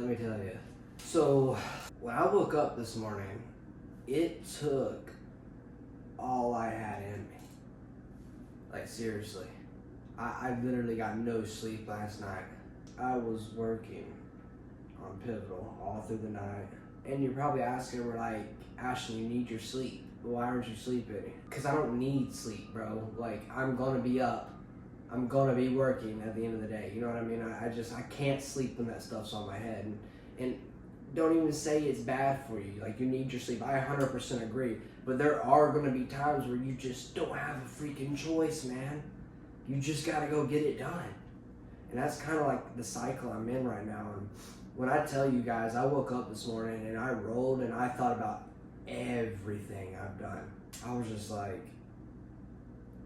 let me tell you. So, when I woke up this morning, it took all I had in me. Like, seriously. I literally got no sleep last night. I was working on Pivotal all through the night. And you're probably asking, we're like, Ashton, you need your sleep. Why aren't you sleeping? Because I don't need sleep, bro. Like, I'm going to be up. I'm going to be working at the end of the day. You know what I mean? I can't sleep when that stuff's on my head. And don't even say it's bad for you. Like, you need your sleep. I 100% agree. But there are going to be times where you just don't have a freaking choice, man. You just got to go get it done. And that's kind of like the cycle I'm in right now. And when I tell you guys, I woke up this morning and I rolled and I thought about everything I've done. I was just like,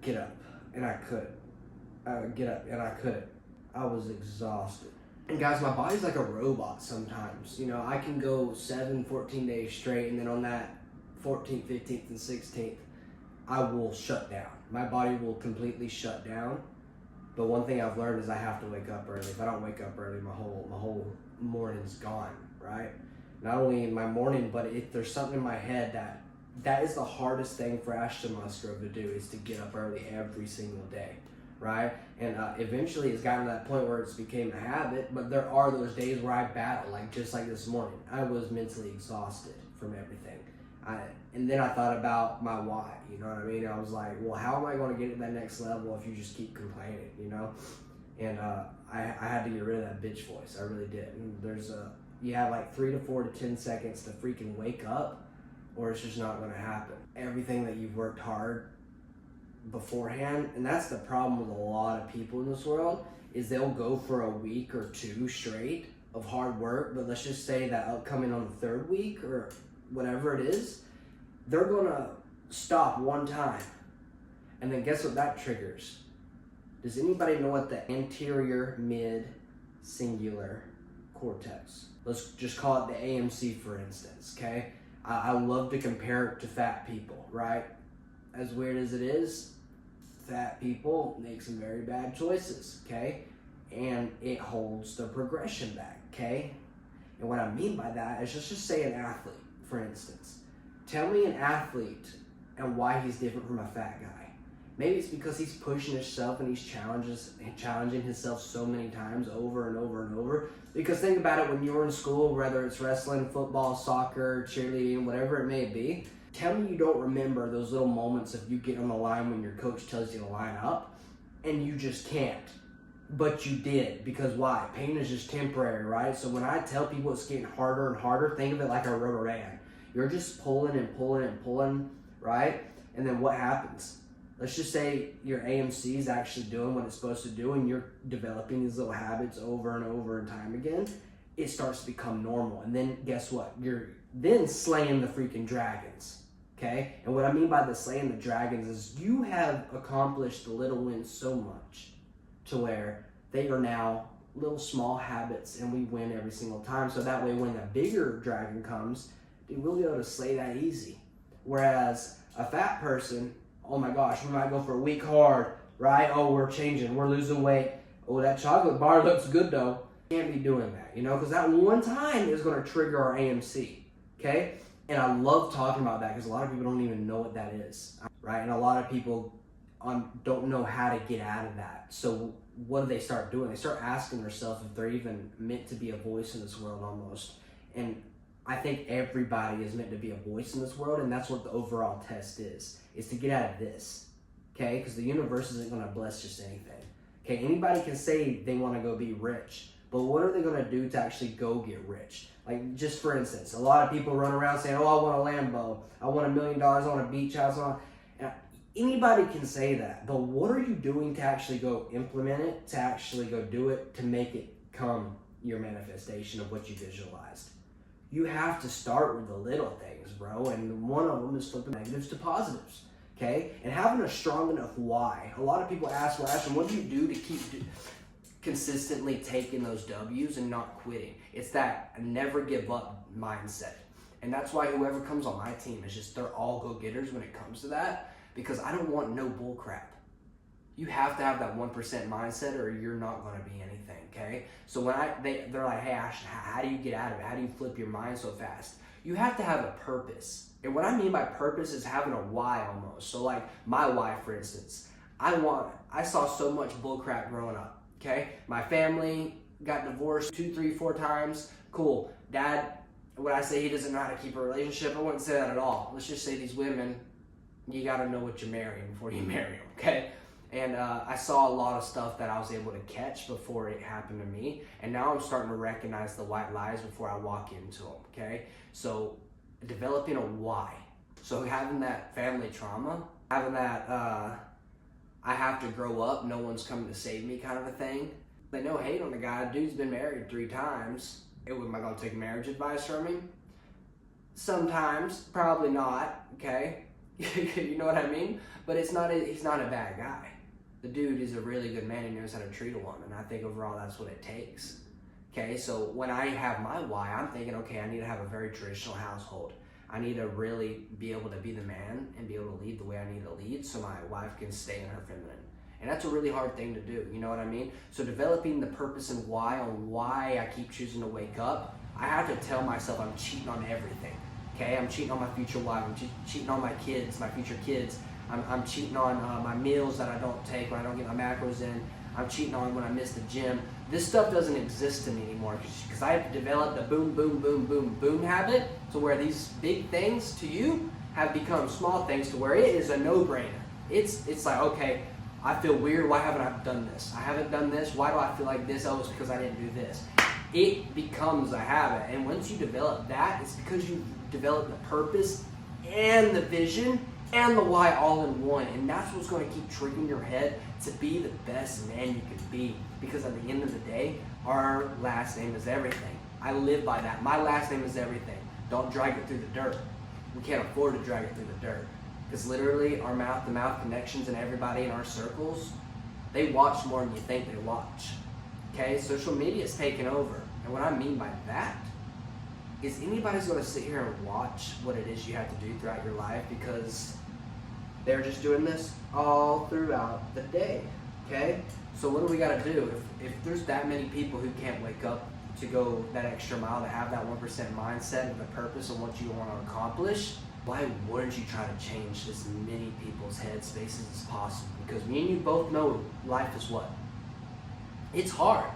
get up. And I couldn't. Get up. And I couldn't. I was exhausted. And guys, my body's like a robot sometimes. You know, I can go 14 days straight, and then on that 14th, 15th, and 16th, I will shut down. My body will completely shut down. But one thing I've learned is I have to wake up early. If I don't wake up early, my whole morning's gone, right? Not only in my morning, but if there's something in my head that is the hardest thing for Ashton Musgrove to do, is to get up early every single day, right? And eventually it's gotten to that point where it's became a habit, but there are those days where I battle, like just like this morning. I was mentally exhausted from everything. And then I thought about my why, you know what I mean? I was like, well, how am I going to get to that next level if you just keep complaining, you know? And I had to get rid of that bitch voice. I really did. And you have like 3 to 4 to 10 seconds to freaking wake up, or it's just not going to happen. Everything that you've worked hard beforehand, and that's the problem with a lot of people in this world, is they'll go for a week or two straight of hard work, but let's just say that upcoming on the third week or whatever it is, they're gonna stop one time, and then guess what that triggers? Does anybody know what the anterior mid singular cortex, let's just call it the AMC for instance, okay? I love to compare it to fat people, right? As weird as it is, fat people make some very bad choices, okay? And it holds the progression back, okay? And what I mean by that is just say an athlete, for instance. Tell me an athlete and why he's different from a fat guy. Maybe it's because he's pushing himself and he's challenging himself so many times over and over and over. Because think about it, when you were in school, whether it's wrestling, football, soccer, cheerleading, whatever it may be, tell me you don't remember those little moments of you get on the line when your coach tells you to line up and you just can't. But you did, because why? Pain is just temporary, right? So when I tell people it's getting harder and harder, think of it like a rubber band. You're just pulling and pulling and pulling, right? And then what happens? Let's just say your AMC is actually doing what it's supposed to do and you're developing these little habits over and over and time again. It starts to become normal. And then guess what? You're then slaying the freaking dragons, okay? And what I mean by the slaying the dragons is you have accomplished the little wins so much to where they are now little small habits and we win every single time. So that way when the bigger dragon comes, dude, we'll be able to slay that easy. Whereas a fat person, oh my gosh, we might go for a week hard, right? Oh, we're changing, we're losing weight. Oh, that chocolate bar looks good though. Can't be doing that, you know, because that one time is going to trigger our AMC, okay? And I love talking about that because a lot of people don't even know what that is, right? And a lot of people don't know how to get out of that. So what do they start doing? They start asking themselves if they're even meant to be a voice in this world almost. And I think everybody is meant to be a voice in this world, and that's what the overall test is to get out of this, okay? Because the universe isn't going to bless just anything, okay? Anybody can say they want to go be rich, but what are they going to do to actually go get rich? Like, just for instance, a lot of people run around saying, oh, I want a Lambo, I want $1 million, I want a beach house. Anybody can say that, but what are you doing to actually go implement it, to actually go do it, to make it come your manifestation of what you visualized? You have to start with the little things, bro, and one of them is flipping negatives to positives, okay? And having a strong enough why. A lot of people ask, well, Ashton, what do you do to keep consistently taking those W's and not quitting? It's that never give up mindset. And that's why whoever comes on my team is just, they're all go-getters when it comes to that, because I don't want no bull crap. You have to have that 1% mindset or you're not going to be anything, okay? So when they're like, hey, Ashton, how do you get out of it? How do you flip your mind so fast? You have to have a purpose. And what I mean by purpose is having a why almost. So like my why, for instance, I saw so much bullcrap growing up, okay? My family got divorced 2, 3, 4 times. Cool. Dad, would I say he doesn't know how to keep a relationship? I wouldn't say that at all. Let's just say these women, you got to know what you're marrying before you marry them, okay? And I saw a lot of stuff that I was able to catch before it happened to me. And now I'm starting to recognize the white lies before I walk into them, okay? So developing a why. So having that family trauma, having that I have to grow up, no one's coming to save me kind of a thing. They no hate on the guy. Dude's been married 3 times. Am I going to take marriage advice from him? Sometimes, probably not, okay? You know what I mean? But he's not a bad guy. The dude is a really good man. He knows how to treat a woman. I think overall that's what it takes. Okay, so when I have my why, I'm thinking, okay, I need to have a very traditional household. I need to really be able to be the man and be able to lead the way I need to lead so my wife can stay in her feminine. And that's a really hard thing to do, you know what I mean? So developing the purpose and why on why I keep choosing to wake up, I have to tell myself I'm cheating on everything. Okay, I'm cheating on my future wife, I'm cheating on my kids, my future kids. I'm cheating on my meals that I don't take when I don't get my macros in. I'm cheating on when I miss the gym. This stuff doesn't exist to me anymore because I've developed a boom, boom, boom, boom, boom habit to where these big things to you have become small things to where it is a no-brainer. It's like, okay, I feel weird. Why haven't I done this? I haven't done this. Why do I feel like this? Oh, it's because I didn't do this. It becomes a habit. And once you develop that, it's because you develop the purpose and the vision and the why all in one. And that's what's going to keep triggering your head to be the best man you could be. Because at the end of the day, our last name is everything. I live by that. My last name is everything. Don't drag it through the dirt. We can't afford to drag it through the dirt. Because literally our mouth-to-mouth connections and everybody in our circles, they watch more than you think they watch. Okay, social media is taking over. And what I mean by that is anybody's going to sit here and watch what it is you have to do throughout your life because they're just doing this all throughout the day. Okay, so what do we got to do? If there's that many people who can't wake up to go that extra mile, to have that 1% mindset and the purpose of what you want to accomplish, why wouldn't you try to change as many people's head spaces as possible? Because me and you both know life is what? It's hard.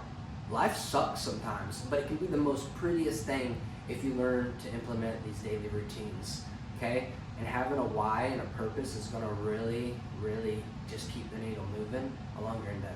Life sucks sometimes, but it can be the most prettiest thing if you learn to implement these daily routines, okay? And having a why and a purpose is gonna really, really just keep the needle moving along your endeavor.